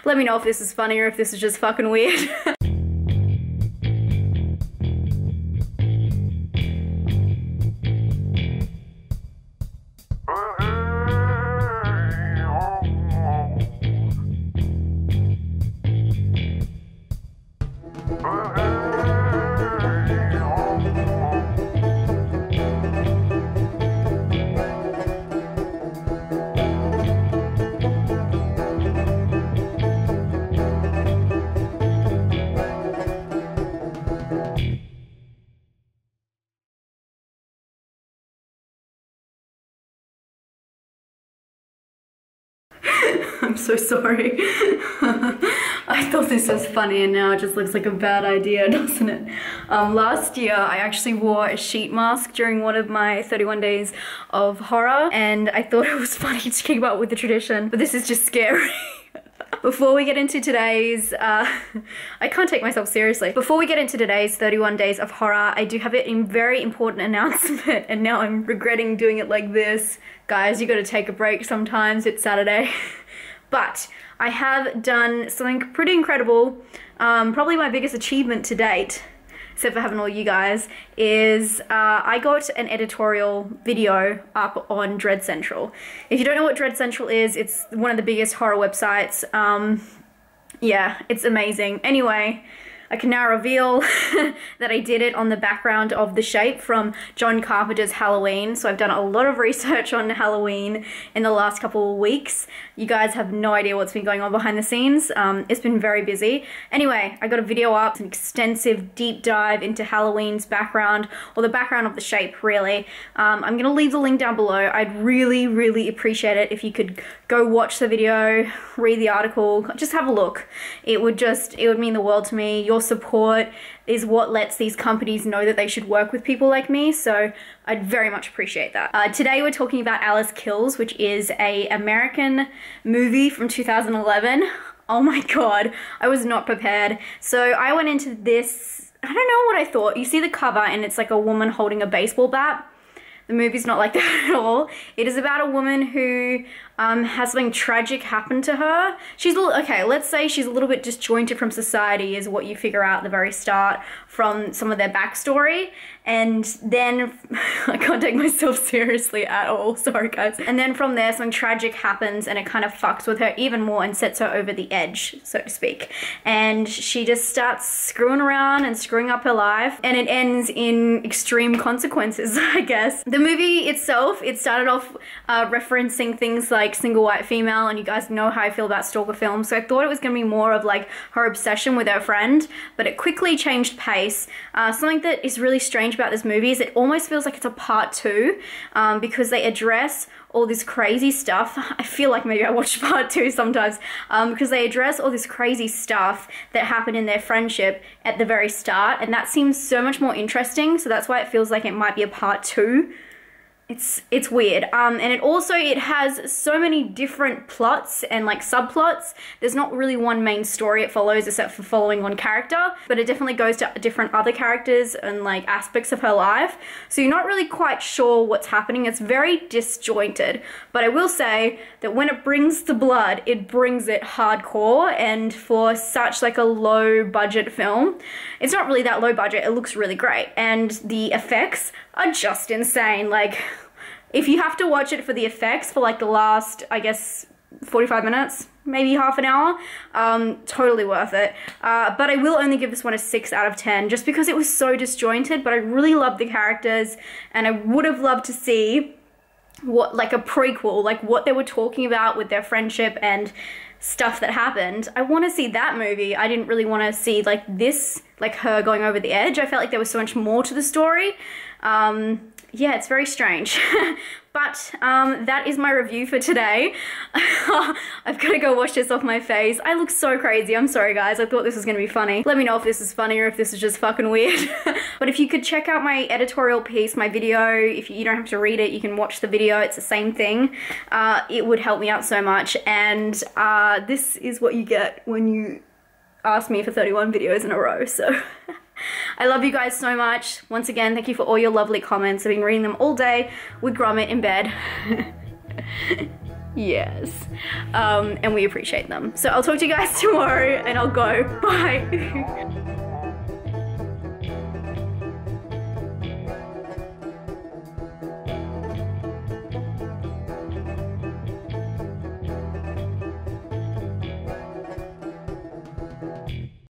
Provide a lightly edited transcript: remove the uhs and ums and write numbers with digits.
Let me know if this is funny or if this is just fucking weird. I'm so sorry. I thought this was funny and now it just looks like a bad idea, doesn't it? Last year I actually wore a sheet mask during one of my 31 days of horror and I thought it was funny to keep up with the tradition, but this is just scary. Before we get into today's, I can't take myself seriously. Before we get into today's 31 days of horror, I do have a very important announcement and now I'm regretting doing it like this. Guys, you gotta take a break sometimes, it's Saturday. But I have done something pretty incredible, probably my biggest achievement to date, except for having all you guys, is I got an editorial video up on Dread Central. If you don't know what Dread Central is, it's one of the biggest horror websites. Yeah, it's amazing. Anyway, I can now reveal that I did it on the background of The Shape from John Carpenter's Halloween. So I've done a lot of research on Halloween in the last couple of weeks. You guys have no idea what's been going on behind the scenes. It's been very busy. Anyway, I got a video up, an extensive deep dive into Halloween's background, or the background of The Shape, really. I'm gonna leave the link down below. I'd really, really appreciate it if you could go watch the video, read the article, just have a look. It would mean the world to me. Your support is what lets these companies know that they should work with people like me, so I'd very much appreciate that. Today we're talking about Alyce Kills, which is an American movie from 2011. Oh my god, I was not prepared. So I went into this, I don't know what I thought. You see the cover and it's like a woman holding a baseball bat. The movie's not like that at all. It is about a woman who has something tragic happen to her. She's a little, okay, let's say she's a little bit disjointed from society is what you figure out at the very start from some of their backstory. And then, I can't take myself seriously at all, sorry guys. And then from there, something tragic happens and it kind of fucks with her even more and sets her over the edge, so to speak. And she just starts screwing around and screwing up her life, and it ends in extreme consequences, I guess. The movie itself, it started off referencing things like single white female, and you guys know how I feel about stalker films, so I thought it was gonna be more of like her obsession with her friend, but it quickly changed pace. Something that is really strange about this movie is it almost feels like it's a part 2 because they address all this crazy stuff. I feel like maybe I watched part 2 sometimes because they address all this crazy stuff that happened in their friendship at the very start, and that seems so much more interesting, so that's why it feels like it might be a part 2. It's weird, and it has so many different plots and like subplots. There's not really one main story it follows except for following one character, but it definitely goes to different other characters and like aspects of her life, so you're not really quite sure what's happening. It's very disjointed, but I will say that when it brings the blood, it brings it hardcore, and for such like a low budget film, it's not really that low budget, it looks really great, and the effects are just insane. Like, if you have to watch it for the effects for like the last, I guess, 45 minutes, maybe half an hour, totally worth it. But I will only give this one a 6 out of 10 just because it was so disjointed, but I really loved the characters and I would have loved to see what, like a prequel, like what they were talking about with their friendship and stuff that happened. I want to see that movie. I didn't really want to see like this, like her going over the edge. I felt like there was so much more to the story. Yeah, it's very strange. But that is my review for today. I've got to go wash this off my face. I look so crazy. I'm sorry, guys. I thought this was going to be funny. Let me know if this is funny or if this is just fucking weird. But if you could check out my editorial piece, my video, if you don't have to read it, you can watch the video. It's the same thing. It would help me out so much. And this is what you get when you ask me for 31 videos in a row. So I love you guys so much. Once again, thank you for all your lovely comments. I've been reading them all day with Gromit in bed. Yes. And we appreciate them. So I'll talk to you guys tomorrow and I'll go. Bye.